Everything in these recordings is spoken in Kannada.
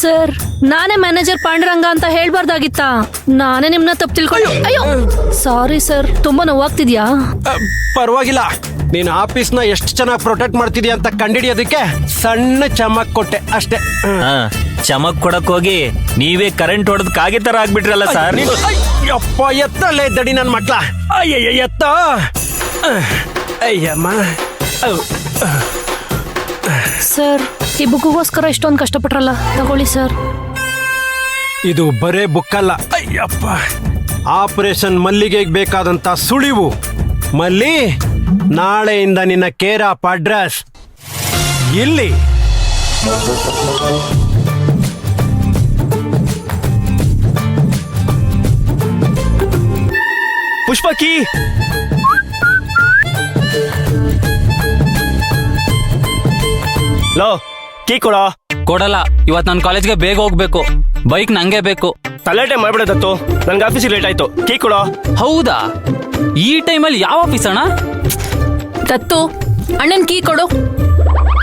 ಸರ್, ನಾನೇ ಮ್ಯಾನೇಜರ್ ಪಾಂಡುರಂಗ ಅಂತ ಹೇಳ್ಬಾರ್ದಾಗಿತ್ತಾ? ನಾನೇ ನಿಮ್ನ ತಪ್ಪು ತಿಳ್ಕೊಂಡು. ಅಯ್ಯೋ ಸಾರಿ ಸರ್, ತುಂಬಾ ನೋವಾಗ್ತಿದ್ಯಾ? ಪರವಾಗಿಲ್ಲ. ನೀನ್ ಆಫೀಸ್ನ ಎಷ್ಟು ಚೆನ್ನಾಗಿ ಪ್ರೊಟೆಕ್ಟ್ ಮಾಡ್ತಿದ್ಯಾ ಅಂತ ಕಂಡಿಡಿಯೋದಕ್ಕೆ ಸಣ್ಣ ಚಮಕ್ ಕೊಟ್ಟೆ ಅಷ್ಟೇ. ಚಮಕ್ ಕೊಡಕ್ ಹೋಗಿ ನೀವೇ ಕರೆಂಟ್ ಹೊಡೆದ್ ಕಾಗೆ ತರ ಆಗ್ಬಿಟ್ರಲ್ಲ ಸರ್. ಯಪ್ಪ, ಎತ್ತಲ್ಲೇ ದಡಿ ನನ್ ಮಕ್ಳ. ಅಯ್ಯಯ್ಯ, ಎತ್ತ. ಅಯ್ಯಮ್ಮ. ಸರ್, ಈ ಬುಕ್ಗೋಸ್ಕರ ಇಷ್ಟೊಂದು ಕಷ್ಟಪಟ್ರಲ್ಲ, ತಗೊಳ್ಳಿ ಸರ್. ಇದು ಬರೇ ಬುಕ್ಕಲ್ಲ. ಅಯ್ಯಪ್ಪ, ಆಪರೇಷನ್ ಮಲ್ಲಿಗೆಗೆ ಬೇಕಾದಂತ ಸುಳಿವು. ಮಲ್ಲಿ, ನಾಳೆಯಿಂದ ನಿನ್ನ ಕೇರ್ ಆಫ್ ಅಡ್ರೆಸ್ ಇಲ್ಲಿ. ಪುಷ್ಪಕಿ, ಲೋ ಕೀ ಕೊಡ. ಕೊಡಲ್ಲ. ಇವತ್ ನನ್ ಕಾಲೇಜ್ಗೆ ಬೇಗ ಹೋಗ್ಬೇಕು. ಬೈಕ್ ನಂಗೆ ಬೇಕು. ತಲೆಟೆ ಮಾಡ್ಬಿಡದತ್ತು, ನನ್ಗೆ ಆಫೀಸಿಗೆ ಲೇಟ್ ಆಯ್ತು. ಕೀ ಕೊಡ. ಹೌದಾ? ಈ ಟೈಮಲ್ಲಿ ಯಾವ ಆಫೀಸ್ ಅಣ್ಣ? ದತ್ತು, ಅಣ್ಣನ್ ಕೀ ಕೊಡು.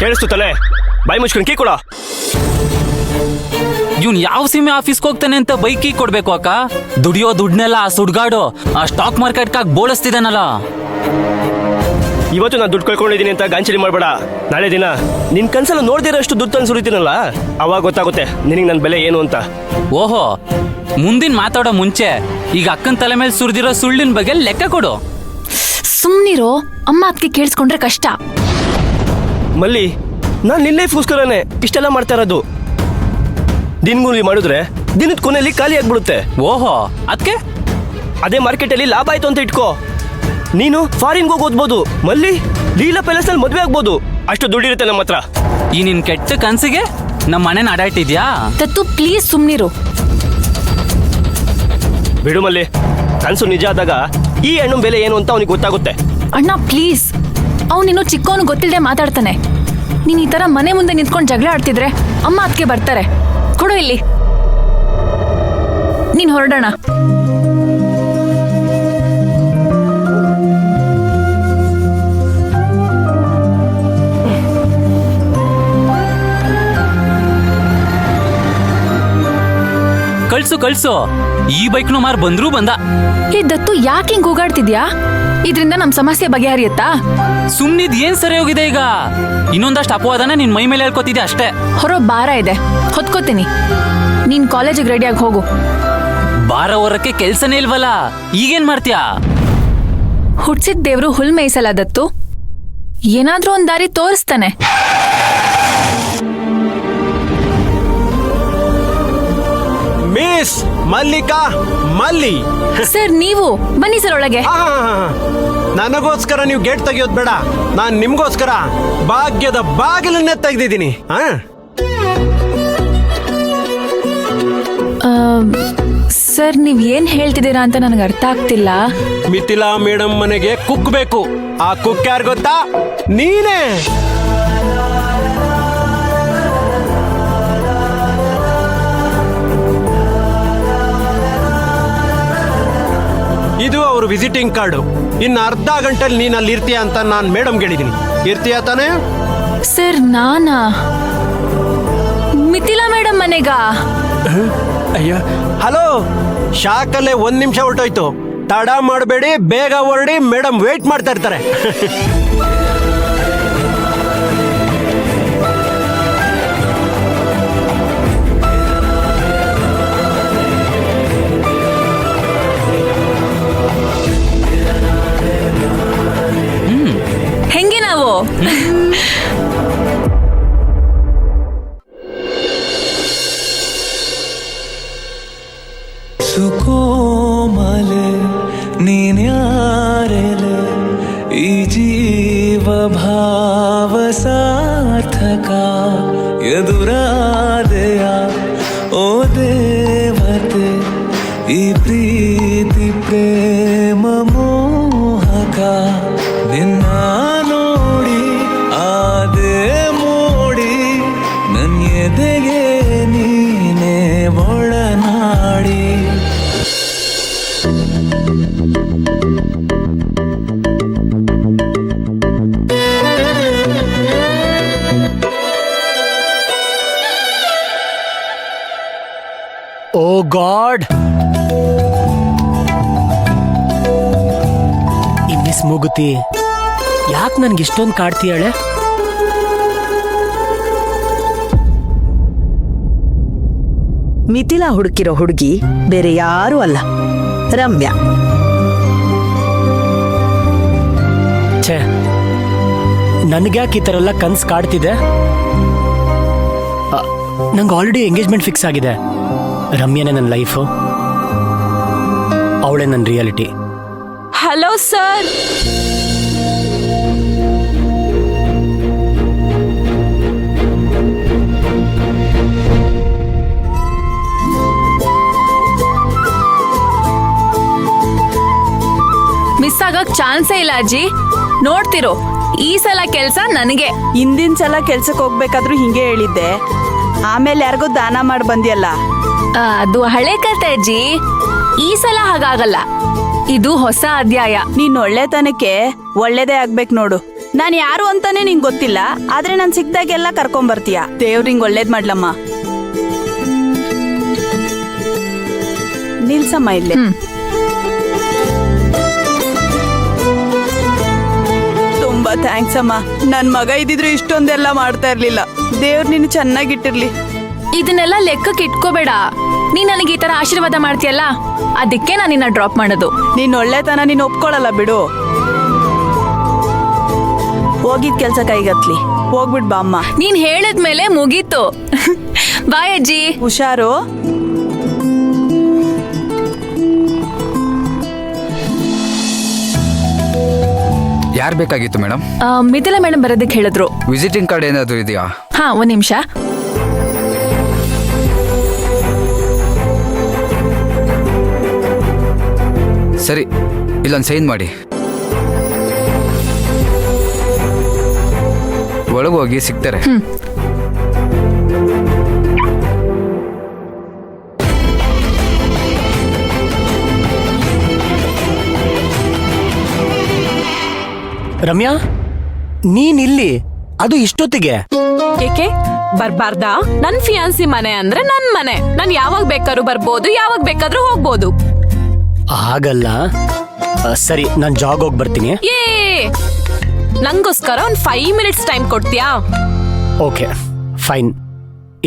ಕೇಳಿಸ್ತು ತಲೆ, ಬಾಯಿ ಮುಚ್ಕೊಂಡು ಕೀ ಕೊಡ. ಇವ್ನ್ ಯಾವ ಸೀಮೆ ಆಫೀಸ್ಗೆ ಹೋಗ್ತಾನೆ ಅಂತ ಬೈಕ್ ಕೀ ಕೊಡ್ಬೇಕು ಅಕ್ಕ? ದುಡಿಯೋ ದುಡ್ನೆಲ್ಲ ಸುಡ್ಗಾಡು ಆ ಸ್ಟಾಕ್ ಮಾರ್ಕೆಟ್ಗಾಗ್ ಬೋಳಿಸ್ತಿದ್ದಾನಲ್ಲ. ಇವತ್ತು ನಾನು ದುಡ್ಡು ಕಳ್ಕೊಂಡಿದ್ದೀನಿ ಅಂತ ಗಾಂಚಲಿ ಮಾಡ್ಬೇಡ. ನಾಳೆ ದಿನ ನಿನ್ ಕನ್ಸಲ್ಲ ನೋಡ್ದಿರೋ ಅಷ್ಟು ದುಡ್ಡು ತಂದು ಸುರಿತೀನಲ್ಲ, ಅವಾಗ ಗೊತ್ತಾಗುತ್ತೆ ನಿನಗೆ ನನ್ನ ಬೆಲೆ ಏನು ಅಂತ. ಓಹೋ, ಮುಂದಿನ ಮಾತಾಡೋ ಮುಂಚೆ ಈಗ ಅಕ್ಕನ ತಲೆ ಮೇಲೆ ಸುರಿದಿರೋ ಸುಳ್ಳಿನ ಬಗ್ಗೆ ಲೆಕ್ಕ ಕೊಡು. ಸುಮ್ನಿರೋ, ಅಮ್ಮ ಅದಕ್ಕೆ ಕೇಳಿಸ್ಕೊಂಡ್ರೆ ಕಷ್ಟ. ಮಲ್ಲಿ, ನಾನು ನಿನ್ನ ಲೈಫ್ಗೋಸ್ಕರನೇ ಇಷ್ಟೆಲ್ಲ ಮಾಡ್ತಾ ಇರೋದು. ದಿನಗೂಲಿ ಮಾಡಿದ್ರೆ ದಿನದ ಕೊನೆಯಲ್ಲಿ ಖಾಲಿ ಆಗ್ಬಿಡುತ್ತೆ. ಓಹೋ, ಅದಕ್ಕೆ ಅದೇ ಮಾರ್ಕೆಟಲ್ಲಿ ಲಾಭ ಆಯ್ತು ಅಂತ ಇಟ್ಕೋ, ನೀನು ಫಾರಿನ್ಗೆ ಹೋಗಿ ಓದ್ಬೋದು. ಮಲ್ಲಿ, ಲೀಲಾ ಪ್ಯಾಲೇಸ್ ನಲ್ಲಿ ಮದ್ವೆ ಆಗ್ಬೋದು. ಅಷ್ಟು ದುಡ್ಡಿರುತ್ತೆ ನಮ್ಮ ಹತ್ರ. ಈ ನಿನ್ ಕೆಟ್ಟ ಕನ್ಸಿಗೆ ನಮ್ಮ ಮನೇನ ಅಡಾಯ್ತಿದ್ಯಾ? ದತ್ತು, ಪ್ಲೀಸ್ ಸುಮ್ನಿರು. ಬಿಡು ಮಲ್ಲಿ, ಕನ್ಸು ನಿಜ ಆದಾಗ ಈ ಹೆಣ್ಣು ಬೆಲೆ ಏನು ಅಂತ ಅವನಿಗೆ ಗೊತ್ತಾಗುತ್ತೆ. ಅಣ್ಣ ಪ್ಲೀಸ್, ಅವನಿನ್ನೂ ಚಿಕ್ಕವನು ಗೊತ್ತಿಲ್ಲದೆ ಮಾತಾಡ್ತಾನೆ. ನೀನ್ ಈ ತರ ಮನೆ ಮುಂದೆ ನಿಂತ್ಕೊಂಡು ಜಗಳ ಆಡ್ತಿದ್ರೆ ಅಮ್ಮ ಅದಕ್ಕೆ ಬರ್ತಾರೆ. ಕೊಡು ಇಲ್ಲಿ. ನೀನ್ ಹೊರಡೋಣ. ಕಳ್ಸು ಕಳ್ಸು, ಈ ಬೈಕ್ನು ಮಾರ್ ಬಂದ್ರೂ ಬಂದ. ಈ ದತ್ತು, ಯಾಕೆ ಹಿಂಗ್ ಕೂಗಾಡ್ತಿದ್ಯಾ? ಇದ್ರಿಂದ ನಮ್ ಸಮಸ್ಯೆ ಬಗೆಹರಿಯತ್ತಾ? ಸುಮ್ನಿದ್ ಏನ್ ಸರಿ ಹೋಗಿದೆ ಈಗ? ಇನ್ನೊಂದಷ್ಟು ಅಪವಾದನ ನಿನ್ ಮೈ ಮೇಲೆ ಹೇಳ್ಕೊತಿದ್ಯಾ ಅಷ್ಟೇ. ಹೊರ ಭಾರ ಇದೆ, ಹೊತ್ಕೋತೀನಿ. ನೀನ್ ಕಾಲೇಜಿಗೆ ರೆಡಿಯಾಗಿ ಹೋಗು. ಬಾರ ಹೊರಕ್ಕೆ ಕೆಲ್ಸನೇ ಇಲ್ವಲ್ಲ, ಈಗೇನ್ ಮಾಡ್ತೀಯಾ? ಹುಡ್ಸಿದ್ ದೇವ್ರು ಹುಲ್ ಮೇಯ್ಸಲ್ಲ ದತ್ತು, ಏನಾದ್ರೂ ಒಂದ್ ದಾರಿ ತೋರಿಸ್ತಾನೆ. ಮಿಸ್ ಮಲ್ಲಿಕಾ, ಮಲ್ಲಿ. ಸರ್, ನೀವು ಬನ್ನಿ ಸರ್ ಒಳಗೆ. ನನಗೋಸ್ಕರ ನೀವು ಗೇಟ್ ತೆಗಿಯೋದು ಬೇಡ, ನಾನ್ ನಿಮ್ಗೋಸ್ಕರ ಭಾಗ್ಯದ ಬಾಗಿಲನ್ನೇ ತೆಗ್ದಿದ್ದೀನಿ. ಸರ್, ನೀವ್ ಏನ್ ಹೇಳ್ತಿದ್ದೀರಾ ಅಂತ ನನಗೆ ಅರ್ಥ ಆಗ್ತಿಲ್ಲ. ಮಿಥಿಲಾ ಮೇಡಮ್ ಮನೆಗೆ ಕುಕ್ ಬೇಕು. ಆ ಕುಕ್ ಯಾರು ಗೊತ್ತಾ? ನೀನೇ. ಇದು ಅವ್ರ ವಿಸಿಟಿಂಗ್ ಕಾರ್ಡು. ಇನ್ನು ಅರ್ಧ ಗಂಟೆಲಿ ನೀನ್ ಅಲ್ಲಿ ಇರ್ತೀಯ ಅಂತ ನಾನ್ ಮೇಡಮ್ ಹೇಳಿದೀನಿ. ಇರ್ತೀಯ ತಾನೇ? ಸರ್, ನಾನಾ? ಮಿಥಿಲಾ ಮೇಡಮ್ ಮನೆಗಾ? ಅಯ್ಯ, ಹಲೋ. ಶಾಕಲ್ಲೇ 1 ನಿಮಿಷ ಹೊರಟೋಯ್ತು. ತಡ ಮಾಡಬೇಡಿ, ಬೇಗ ಹೊರಡಿ. ಮೇಡಮ್ ವೇಟ್ ಮಾಡ್ತಾ ಇರ್ತಾರೆ. ಹೆಂಗೆ ನಾವು? ಸುಕೋಮಲೆ ನೀನ್ಯಾರೆಲೆ ಈ ಜೀವ ಭಾವ ಸಾರ್ಥಕ ಎದುರಾದೆಯ ಓ ದೇವತೆ ಈ ಪ್ರೀತಿ ಪ್ರೇಮ ಮೋಹಕ ನಿನ್ನ ನೋಡಿ ಆದೆ ಮೋಡಿ ನನ್ನ ಎದೆಗೆ ನೀನೇ ಒಳನಾಡಿ ಓ ಗಾಡ್, ಈ ಮಿಸ್ ಮೂಗುತಿ ಯಾಕೆ ನನ್ಗೆ ಇಷ್ಟೊಂದು ಕಾಡ್ತೀಯಾಳೆ? ಮಿಥಿಲಾ ಹುಡುಕಿರೋ ಹುಡುಗಿ ಬೇರೆ ಯಾರೂ ಅಲ್ಲ, ರಮ್ಯಾ. ಛೇ, ನನ್ಗ್ಯಾಕೆ ಈ ಥರ ಎಲ್ಲ ಕನ್ಸು ಕಾಡ್ತಿದೆ? ನಂಗೆ ಆಲ್ರೆಡಿ ಎಂಗೇಜ್ಮೆಂಟ್ ಫಿಕ್ಸ್ ಆಗಿದೆ. ರಮ್ಯಾನೇ ನನ್ನ ಲೈಫು, ಅವಳೇ ನನ್ನ ರಿಯಾಲಿಟಿ. Hello sir. ಮಿಸ್ ಆಗಕ್ ಚಾನ್ಸೇ ಇಲ್ಲ ಅಜ್ಜಿ. ನೋಡ್ತಿರೋ, ಈ ಸಲ ಕೆಲ್ಸ ನನಗೆ. ಹಿಂದಿನ ಸಲ ಕೆಲ್ಸಕ್ಕೆ ಹೋಗ್ಬೇಕಾದ್ರೂ ಹಿಂಗೆ ಹೇಳಿದ್ದೆ, ಆಮೇಲೆ ಯಾರಿಗೋ ದಾನ ಮಾಡಿ ಬಂದಿಯಲ್ಲ. ಅದು ಹಳೆ ಕತೆ ಅಜ್ಜಿ, ಈ ಸಲ ಹಾಗಾಗಲ್ಲ. ಇದು ಹೊಸ ಅಧ್ಯಾಯ. ನೀನ್ ಒಳ್ಳೆತನಕ್ಕೆ ಒಳ್ಳೇದೇ ಆಗ್ಬೇಕು ನೋಡು. ನಾನ್ ಯಾರು ಅಂತಾನೆ ನಿಂಗ್ ಗೊತ್ತಿಲ್ಲ, ಆದ್ರೆ ನಾನ್ ಸಿಕ್ದಾಗೆಲ್ಲ ಕರ್ಕೊಂಡ್ ಬರ್ತೀಯ. ದೇವ್ರಿಂಗ್ ಒಳ್ಳೇದ್ ಮಾಡ್ಲಮ್ಮ. ನಿಲ್ಸಮ್ಮ ಇಲ್ಲೇ. ತುಂಬಾ ಥ್ಯಾಂಕ್ಸ್ ಅಮ್ಮ. ನನ್ ಮಗ ಇದ್ದಿದ್ರೆ ಇಷ್ಟೊಂದೆಲ್ಲ ಮಾಡ್ತಾ ಇರ್ಲಿಲ್ಲ. ದೇವ್ರು ನಿನ್ನ ಚೆನ್ನಾಗಿಟ್ಟಿರ್ಲಿ. ಇದನ್ನೆಲ್ಲ ಲೆಕ್ಕಕ್ಕೆ ಇಟ್ಕೋಬೇಡ. ನೀ ನನಗೆ ಈ ತರ ಆಶೀರ್ವಾದ ಮಾಡ್ತೀಯಲ್ಲ, ಅದಕ್ಕೆ ನಾನು ನಿನ್ನ ಡ್ರಾಪ್ ಮಾಡೋದು. ನೀನ್ ಒಳ್ಳೆತನ ನೀನ್ ಒಪ್ಕೊಳಲ್ಲ ಬಿಡು. ಹೋಗಿದ್ ಕೆಲ್ಸ ಕೈಗತ್ಲಿ, ಹೋಗ್ಬಿಡ್ ಬಾ ಅಮ್ಮ. ನೀನ್ ಹೇಳಿದ್ಮೇಲೆ ಮುಗೀತು. ಬಾಯ್ ಅಜ್ಜಿ. ಹುಷಾರು. ಯಾರು ಬೇಕಾಗಿತ್ತು ಮೇಡಮ್? ಮಿಥಿಲಾ ಮೇಡಮ್ ಬರೋದಕ್ಕೆ ಹೇಳಿದ್ರು. ವಿಸಿಟಿಂಗ್ ಕಾರ್ಡ್ ಏನಾದರೂ ಇದೆಯಾ? ಹಾ, ಒಂದ್ ನಿಮಿಷ. ಸರಿ, ಇಲ್ಲೊಂದು ಸೈನ್ ಮಾಡಿ. ಒಳಗೋಗಿ ಸಿಗ್ತಾರೆ. ರಮ್ಯಾ, ನೀನಿಲ್ಲಿ, ಅದು ಇಷ್ಟೊತ್ತಿಗೆ? ಏಕೆ ಬರ್ಬಾರ್ದಾ? ನನ್ ಫಿಯಾನ್ಸಿ ಮನೆ ಅಂದ್ರೆ ನನ್ ಮನೆ. ನಾನ್ ಯಾವಾಗ ಬೇಕಾದ್ರೂ ಬರ್ಬೋದು, ಯಾವಾಗ ಬೇಕಾದ್ರೂ ಹೋಗ್ಬೋದು. ಆಗಲ್ಲ. ಸರಿ, ನಾನು ಜಾಗ್ ಹೋಗಿ ಬರ್ತೀನಿ. ಏ, ನಂಗೋಸ್ಕರ ಒಂದ್ 5 ಮಿನಿಟ್ಸ್ ಟೈಮ್ ಕೊಡ್ತೀಯಾ? Okay, fine.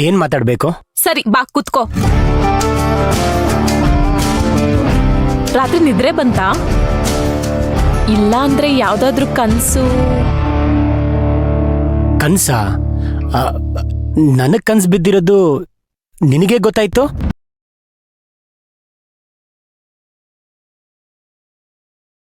ಏನ್ ಮಾತಾಡ್ಬೇಕು? ಸರಿ, ಬಾ ಕುತ್ಕೋ. ರಾತ್ರಿ ನಿದ್ರೆ ಬಂತಾ? ಇಲ್ಲ ಅಂದ್ರೆ ಯಾವ್ದಾದ್ರು ಕನ್ಸು? ಕನ್ಸಾ? ನನಗ್ ಕನ್ಸು ಬಿದ್ದಿರೋದು ನಿನಗೆ ಗೊತ್ತಾಯ್ತು?